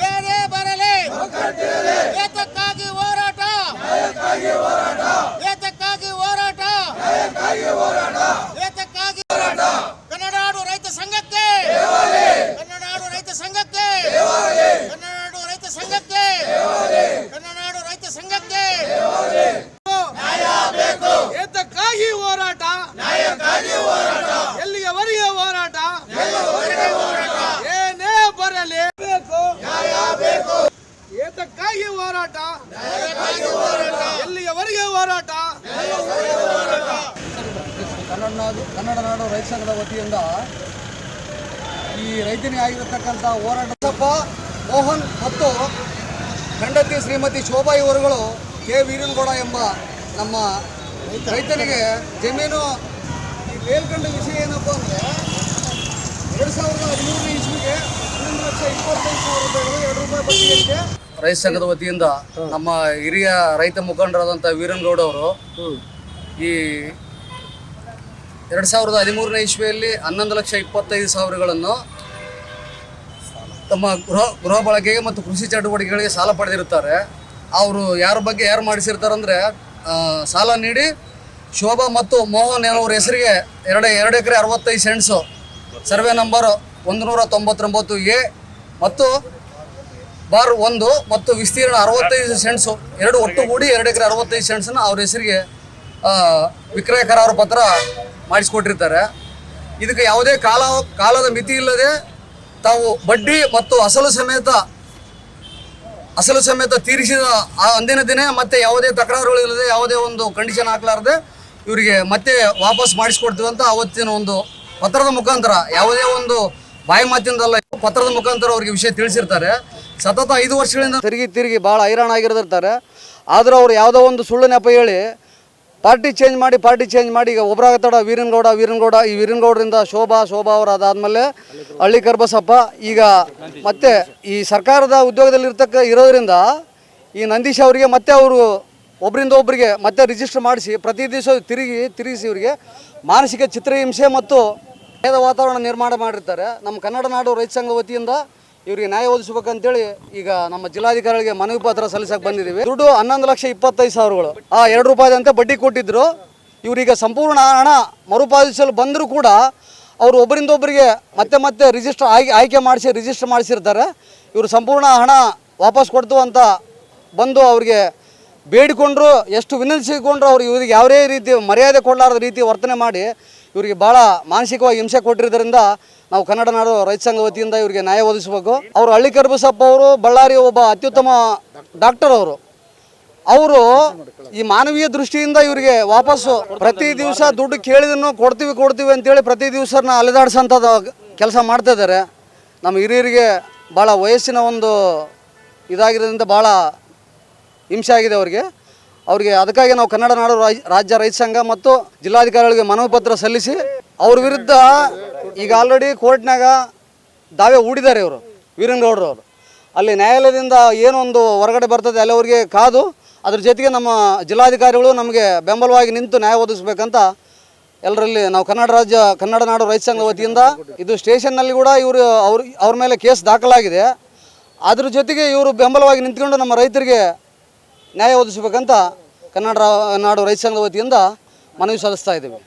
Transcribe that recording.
ಏನೇ ಬರಲಿ ಏತಕ್ಕಾಗಿ ಹೋರಾಟ, ಏತಕ್ಕಾಗಿ ಹೋರಾಟ, ಏತಕ್ಕಾಗಿ ಹೋರಾಟ. ಕನ್ನಡನಾಡು ರೈತ ಸಂಘಕ್ಕೆ, ಕನ್ನಡನಾಡು ರೈತ ಸಂಘಕ್ಕೆ, ಕನ್ನಡನಾಡು ರೈತ ಸಂಘಕ್ಕೆ, ಕನ್ನಡನಾಡು ರೈತ ಸಂಘಕ್ಕೆ ನ್ಯಾಯ ಬೇಕು. ಏತಕ್ಕಾಗಿ ಹೋರಾಟ, ನ್ಯಾಯಕ್ಕಾಗಿ ಹೋರಾಟ, ಎಲ್ಲಿಯವರೆಗೆ ಹೋರಾಟ, ಏನೇ ಬರಲಿ ಬೇಕು, ನ್ಯಾಯ ಬೇಕು. ಏತಕ್ಕಾಗಿ ಹೋರಾಟ, ಎಲ್ಲಿಯವರೆಗೆ ಹೋರಾಟ. ಕನ್ನಡ ನಾಡು ರೈತ ಸಂಘದ ವತಿಯಿಂದ ಈ ರೈತನಿಗೆ ಆಗಿರತಕ್ಕಂಥ ಹೋರಾಟ ಮೋಹನ್ ಮತ್ತು ಹೆಂಡತಿ ಶ್ರೀಮತಿ ಶೋಭಾ ಇವರುಗಳು ಕೆ ವೀರನಗೌಡ ಎಂಬ ನಮ್ಮ ರೈತನಿಗೆ ಜಮೀನು ಮೇಲ್ಕಂಡ ವಿಷಯ ಏನಪ್ಪ ಅಂದರೆ 2013ನೇ ಇಸ್ವಿಗೆ 11,25,000 ರೂಪಾಯಿ ಬಡ್ಡಿಯಂತೆ ರೈತ ಸಂಘದ ವತಿಯಿಂದ ನಮ್ಮ ಹಿರಿಯ ರೈತ ಮುಖಂಡರಾದಂಥ ವೀರನಗೌಡ ಅವರು ಈ 2013ನೇ ಇಸ್ವಿಯಲ್ಲಿ 11,25,000 ತಮ್ಮ ಗೃಹ ಬಳಕೆಗೆ ಮತ್ತು ಕೃಷಿ ಚಟುವಟಿಕೆಗಳಿಗೆ ಸಾಲ ಪಡೆದಿರುತ್ತಾರೆ. ಅವರು ಯಾರ ಬಗ್ಗೆ ಯಾರು ಮಾಡಿಸಿರ್ತಾರೆ ಅಂದರೆ ಸಾಲ ನೀಡಿ ಶೋಭಾ ಮತ್ತು ಮೋಹನ್ ಅವರ ಹೆಸರಿಗೆ 2 ಎಕರೆ 65 ಸೆಂಟ್ಸು ಸರ್ವೆ ನಂಬರ್ 199A ಮತ್ತು ಬಾರ್ 1 ಮತ್ತು ವಿಸ್ತೀರ್ಣ 65 ಸೆಂಟ್ಸು ಎರಡು ಒಟ್ಟುಗೂಡಿ 2 ಎಕರೆ 65 ಸೆಂಟ್ಸನ್ನು ಅವ್ರ ಹೆಸರಿಗೆ ವಿಕ್ರಯ ಕರಾರು ಪತ್ರ ಮಾಡಿಸ್ಕೊಟ್ಟಿರ್ತಾರೆ. ಇದಕ್ಕೆ ಯಾವುದೇ ಕಾಲದ ಮಿತಿ ಇಲ್ಲದೆ ತಾವು ಬಡ್ಡಿ ಮತ್ತು ಅಸಲು ಸಮೇತ ತೀರಿಸಿದ ಅಂದಿನ ದಿನ ಮತ್ತೆ ಯಾವುದೇ ತಕರಾರುಗಳು ಇಲ್ಲದೆ ಯಾವುದೇ ಒಂದು ಕಂಡೀಷನ್ ಹಾಕಲಾರದೆ ಇವರಿಗೆ ಮತ್ತೆ ವಾಪಸ್ ಮಾಡಿಸ್ಕೊಡ್ತೀವಿ ಅಂತ ಅವತ್ತಿನ ಒಂದು ಪತ್ರದ ಮುಖಾಂತರ, ಯಾವುದೇ ಒಂದು ಬಾಯಿ ಮಾತಿಂದಲ್ಲ, ಪತ್ರದ ಮುಖಾಂತರ ಅವ್ರಿಗೆ ವಿಷಯ ತಿಳಿಸಿರ್ತಾರೆ. ಸತತ 5 ವರ್ಷಗಳಿಂದ ತಿರುಗಿ ಭಾಳ ಹೈರಾಣ ಆಗಿರ್ತಾರೆ. ಆದರೂ ಅವ್ರು ಯಾವುದೋ ಒಂದು ಸುಳ್ಳು ನೆಪ ಹೇಳಿ ಪಾರ್ಟಿ ಚೇಂಜ್ ಮಾಡಿ ಈಗ ಒಬ್ಬರಾಗತ್ತಡ ವೀರನಗೌಡ ಈ ವೀರನಗೌಡರಿಂದ ಶೋಭಾ ಅವರು ಅದಾದಮೇಲೆ ಹಳ್ಳಿ ಕರ್ಬಸಪ್ಪ, ಈಗ ಮತ್ತೆ ಈ ಸರ್ಕಾರದ ಉದ್ಯೋಗದಲ್ಲಿ ಇರೋದ್ರಿಂದ ಈ ನಂದೀಶ್ ಅವರಿಗೆ ಮತ್ತೆ ಅವರು ಒಬ್ಬರಿಂದ ಒಬ್ಬರಿಗೆ ಮತ್ತೆ ರಿಜಿಸ್ಟರ್ ಮಾಡಿಸಿ ಪ್ರತಿ ದಿವಸ ತಿರುಗಿಸಿ ಇವರಿಗೆ ಮಾನಸಿಕ ಚಿತ್ರಹಿಂಸೆ ಮತ್ತು ಭಯದ ವಾತಾವರಣ ನಿರ್ಮಾಣ ಮಾಡಿರ್ತಾರೆ. ನಮ್ಮ ಕನ್ನಡ ನಾಡು ರೈತ ಸಂಘ ವತಿಯಿಂದ ಇವರಿಗೆ ನ್ಯಾಯ ಒದಗಿಸ್ಬೇಕಂತೇಳಿ ಈಗ ನಮ್ಮ ಜಿಲ್ಲಾಧಿಕಾರಿಗಳಿಗೆ ಮನವಿ ಪತ್ರ ಸಲ್ಲಿಸಕ್ಕೆ ಬಂದಿದ್ದೀವಿ. ದುಡ್ಡು 11,25,000 ಆ 2 ರೂಪಾಯಿದಂತೆ ಬಡ್ಡಿ ಕೊಟ್ಟಿದ್ದರು. ಇವರೀಗ ಸಂಪೂರ್ಣ ಹಣ ಮರುಪಾವತಿಸಲು ಬಂದರೂ ಕೂಡ ಅವರು ಒಬ್ಬರಿಂದ ಒಬ್ಬರಿಗೆ ಮತ್ತೆ ಆಯ್ಕೆ ರಿಜಿಸ್ಟರ್ ಮಾಡಿಸಿರ್ತಾರೆ. ಇವರು ಸಂಪೂರ್ಣ ಹಣ ವಾಪಸ್ ಕೊಡ್ತು ಅಂತ ಬಂದು ಅವ್ರಿಗೆ ಬೇಡಿಕೊಂಡ್ರು, ಎಷ್ಟು ವಿನಂತಿಸಿಕೊಂಡ್ರು ಇವ್ರಿಗೆ ಯಾವುದೇ ರೀತಿ ಮರ್ಯಾದೆ ಕೊಡಲಾರದ ರೀತಿ ವರ್ತನೆ ಮಾಡಿ ಇವರಿಗೆ ಭಾಳ ಮಾನಸಿಕವಾಗಿ ಹಿಂಸೆ ಕೊಟ್ಟಿರೋದ್ರಿಂದ ನಾವು ಕನ್ನಡ ನಾಡು ರೈತ ಸಂಘ ವತಿಯಿಂದ ಇವರಿಗೆ ನ್ಯಾಯ ಒದಗಿಸಬೇಕು. ಅವರು ಹಳ್ಳಿ ಕರ್ಬಸಪ್ಪ ಅವರು ಬಳ್ಳಾರಿ ಒಬ್ಬ ಅತ್ಯುತ್ತಮ ಡಾಕ್ಟರ್. ಅವರು ಈ ಮಾನವೀಯ ದೃಷ್ಟಿಯಿಂದ ಇವರಿಗೆ ವಾಪಸ್ಸು ಪ್ರತಿ ದಿವಸ ದುಡ್ಡು ಕೇಳಿದನ್ನು ಕೊಡ್ತೀವಿ ಅಂತೇಳಿ ಪ್ರತಿ ದಿವಸನ ಅಲೆದಾಡ್ಸೋಂಥದ್ದು ಕೆಲಸ ಮಾಡ್ತಾ ಇದ್ದಾರೆ. ನಮ್ಮ ಹಿರಿಯರಿಗೆ ಭಾಳ ವಯಸ್ಸಿನ ಒಂದು ಇದಾಗಿರೋದ್ರಿಂದ ಭಾಳ ಹಿಂಸೆ ಆಗಿದೆ ಅವ್ರಿಗೆ. ಅದಕ್ಕಾಗಿ ನಾವು ಕನ್ನಡ ನಾಡು ರಾಜ್ಯ ರೈತ ಸಂಘ ಮತ್ತು ಜಿಲ್ಲಾಧಿಕಾರಿಗಳಿಗೆ ಮನವಿ ಪತ್ರ ಸಲ್ಲಿಸಿ ಅವ್ರ ವಿರುದ್ಧ ಈಗ ಆಲ್ರೆಡಿ ಕೋರ್ಟ್ನಾಗ ದಾವೆ ಹೂಡಿದ್ದಾರೆ ಇವರು ವೀರನಗೌಡರವರು. ಅಲ್ಲಿ ನ್ಯಾಯಾಲಯದಿಂದ ಏನೊಂದು ಹೊರಗಡೆ ಬರ್ತದೆ ಅಲ್ಲಿವರೆಗೆ ಕಾದು ಅದ್ರ ಜೊತೆಗೆ ನಮ್ಮ ಜಿಲ್ಲಾಧಿಕಾರಿಗಳು ನಮಗೆ ಬೆಂಬಲವಾಗಿ ನಿಂತು ನ್ಯಾಯ ಒದಗಿಸ್ಬೇಕಂತ ಎಲ್ಲರಲ್ಲಿ ನಾವು ಕನ್ನಡ ನಾಡು ರೈತ ಸಂಘ ವತಿಯಿಂದ ಇದು ಸ್ಟೇಷನ್ನಲ್ಲಿ ಕೂಡ ಅವ್ರ ಮೇಲೆ ಕೇಸ್ ದಾಖಲಾಗಿದೆ. ಅದ್ರ ಜೊತೆಗೆ ಇವರು ಬೆಂಬಲವಾಗಿ ನಿಂತ್ಕೊಂಡು ನಮ್ಮ ರೈತರಿಗೆ ನ್ಯಾಯ ಒದಗಿಸ್ಬೇಕಂತ ಕನ್ನಡ ನಾಡು ರೈತ ಸಂಘದ ವತಿಯಿಂದ ಮನವಿ ಸಲ್ಲಿಸ್ತಾ ಇದ್ದೀವಿ.